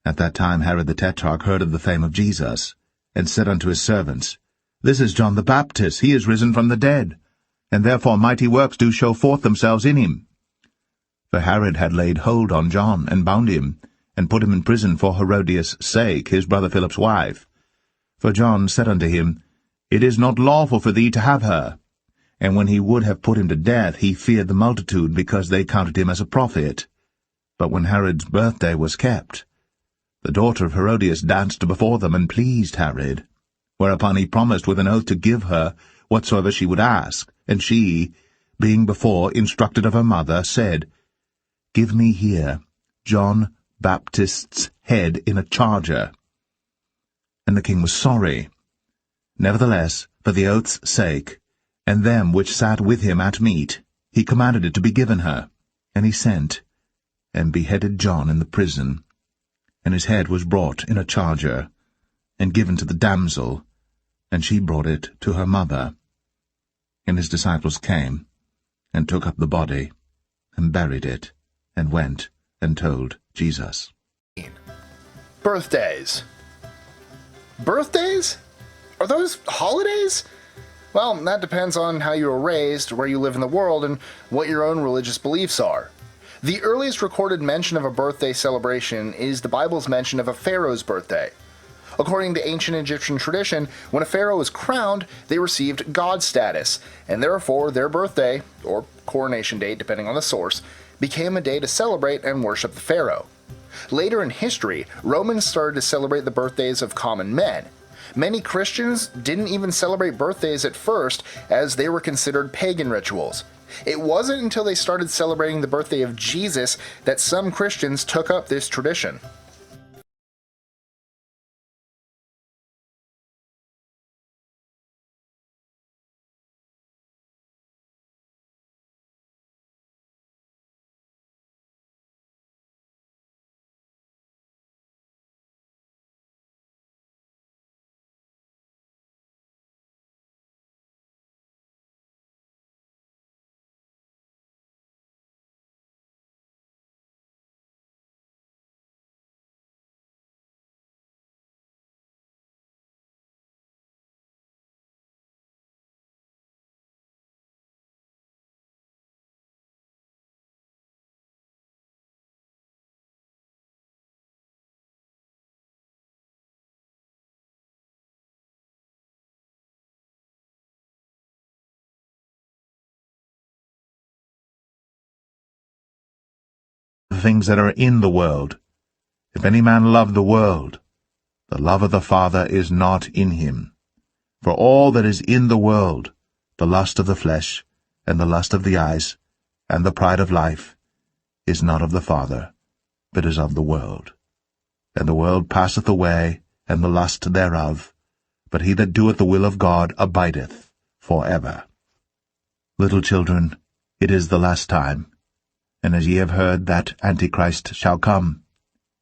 At that time Herod the Tetrarch heard of the fame of Jesus, and said unto his servants, This is John the Baptist, he is risen from the dead, and therefore mighty works do show forth themselves in him. For Herod had laid hold on John, and bound him, and put him in prison for Herodias' sake, his brother Philip's wife. For John said unto him, It is not lawful for thee to have her. And when he would have put him to death, he feared the multitude, because they counted him as a prophet. But when Herod's birthday was kept, the daughter of Herodias danced before them, and pleased Herod. Whereupon he promised with an oath to give her whatsoever she would ask. And she, being before instructed of her mother, said, Give me here John Baptist's head in a charger. And the king was sorry. Nevertheless, for the oath's sake, and them which sat with him at meat, he commanded it to be given her. And he sent, and beheaded John in the prison. And his head was brought in a charger, and given to the damsel, and she brought it to her mother. And his disciples came, and took up the body, and buried it, and went and told Jesus. Birthdays. Birthdays? Are those holidays? Well, that depends on how you were raised, where you live in the world, and what your own religious beliefs are. The earliest recorded mention of a birthday celebration is the Bible's mention of a pharaoh's birthday. According to ancient Egyptian tradition, when a pharaoh was crowned, they received god status, and therefore their birthday, or coronation date depending on the source, became a day to celebrate and worship the pharaoh. Later in history, Romans started to celebrate the birthdays of common men. Many Christians didn't even celebrate birthdays at first, as they were considered pagan rituals. It wasn't until they started celebrating the birthday of Jesus that some Christians took up this tradition. The things that are in the world. If any man love the world, the love of the Father is not in him. For all that is in the world, the lust of the flesh, and the lust of the eyes, and the pride of life, is not of the Father, but is of the world. And the world passeth away, and the lust thereof, but he that doeth the will of God abideth for ever. Little children, it is the last time. And as ye have heard that Antichrist shall come,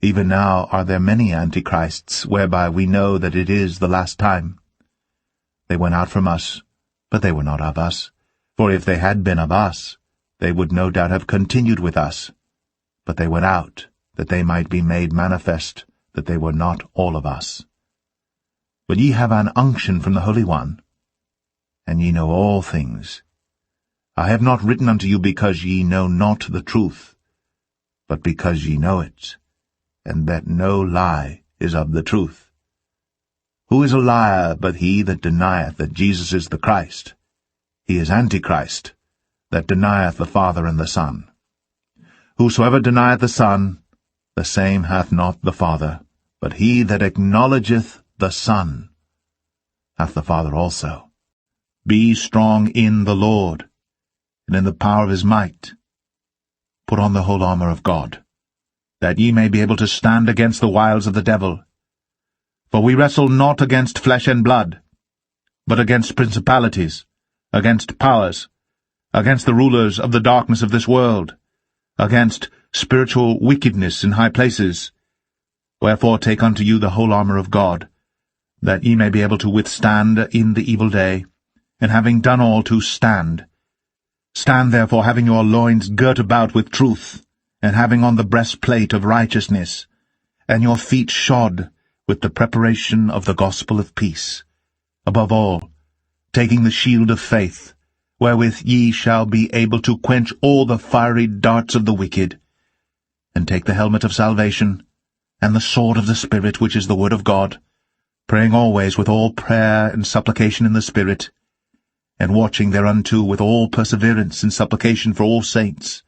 even now are there many Antichrists, whereby we know that it is the last time. They went out from us, but they were not of us. For if they had been of us, they would no doubt have continued with us. But they went out, that they might be made manifest that they were not all of us. But ye have an unction from the Holy One, and ye know all things. I have not written unto you because ye know not the truth, but because ye know it, and that no lie is of the truth. Who is a liar but he that denieth that Jesus is the Christ? He is Antichrist, that denieth the Father and the Son. Whosoever denieth the Son, the same hath not the Father, but he that acknowledgeth the Son hath the Father also. Be strong in the Lord, and in the power of his might. Put on the whole armor of God, that ye may be able to stand against the wiles of the devil. For we wrestle not against flesh and blood, but against principalities, against powers, against the rulers of the darkness of this world, against spiritual wickedness in high places. Wherefore take unto you the whole armor of God, that ye may be able to withstand in the evil day, and having done all to stand. Stand therefore, having your loins girt about with truth, and having on the breastplate of righteousness, and your feet shod with the preparation of the gospel of peace. Above all, taking the shield of faith, wherewith ye shall be able to quench all the fiery darts of the wicked, and take the helmet of salvation, and the sword of the Spirit, which is the word of God, praying always with all prayer and supplication in the Spirit, and watching thereunto with all perseverance and supplication for all saints,